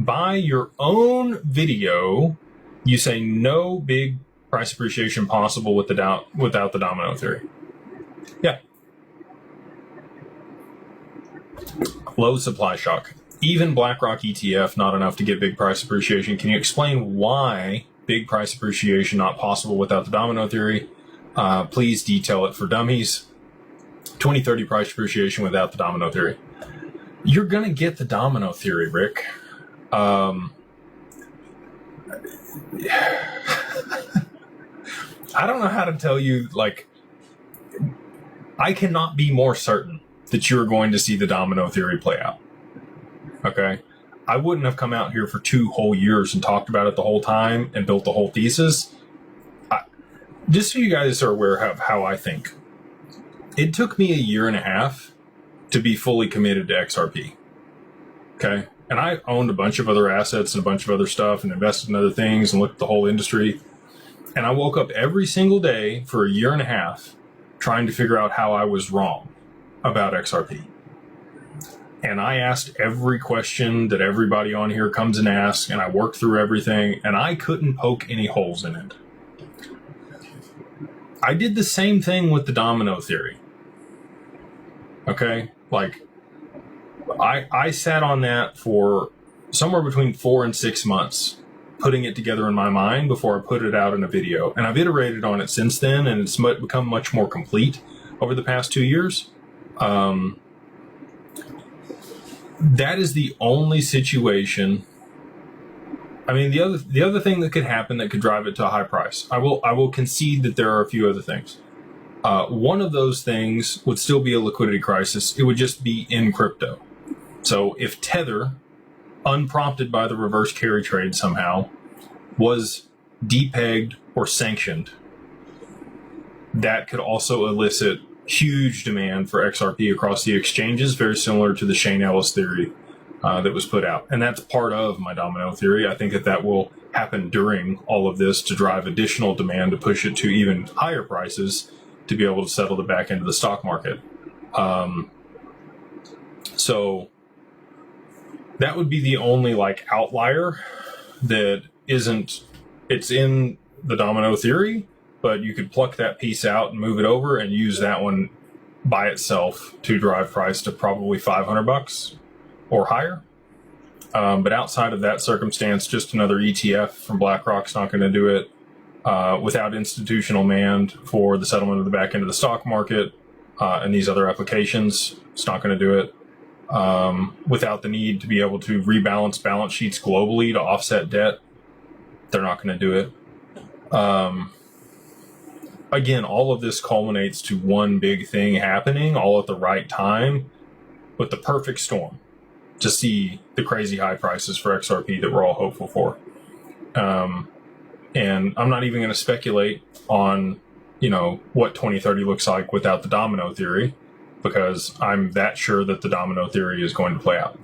by your own video, you say no big price appreciation possible without the domino theory. Yeah. Low supply shock. Even BlackRock ETF, not enough to get big price appreciation. Can you explain why big price appreciation not possible without the domino theory? Please detail it for dummies. 2030 price appreciation without the domino theory. You're going to get the domino theory, Rick. I don't know how to tell you, like, I cannot be more certain that you're going to see the domino theory play out. Okay? I wouldn't have come out here for 2 whole years and talked about it the whole time and built the whole thesis. Just so you guys are aware of how I think. It took me 1.5 years to be fully committed to XRP. Okay? And I owned a bunch of other assets and a bunch of other stuff and invested in other things and looked at the whole industry. And I woke up every single day for 1.5 years trying to figure out how I was wrong about XRP. And I asked every question that everybody on here comes and asks, and I worked through everything, and I couldn't poke any holes in it. I did the same thing with the domino theory. Okay? Like, I sat on that for somewhere between 4 and 6 months, putting it together in my mind before I put it out in a video. And I've iterated on it since then, and it's become much more complete over the past 2 years. That is the only situation. I mean, the other thing that could happen that could drive it to a high price. I will concede that there are a few other things. One of those things would still be a liquidity crisis. It would just be in crypto. So if Tether, unprompted by the reverse carry trade somehow, was depegged or sanctioned, that could also elicit huge demand for XRP across the exchanges, very similar to the Shane Ellis theory that was put out. And that's part of my domino theory. I think that will happen during all of this to drive additional demand to push it to even higher prices to be able to settle the back end of the stock market. So that would be the only like outlier that isn't, it's in the domino theory, but you could pluck that piece out and move it over and use that one by itself to drive price to probably $500 or higher. But outside of that circumstance, just another ETF from BlackRock's not going to do it. Without institutional demand for the settlement of the back end of the stock market and these other applications, it's not going to do it. Without the need to be able to rebalance balance sheets globally to offset debt, they're not going to do it. Again, all of this culminates to one big thing happening all at the right time with the perfect storm to see the crazy high prices for XRP that we're all hopeful for. And I'm not even going to speculate on, what 2030 looks like without the domino theory, because I'm that sure that the domino theory is going to play out.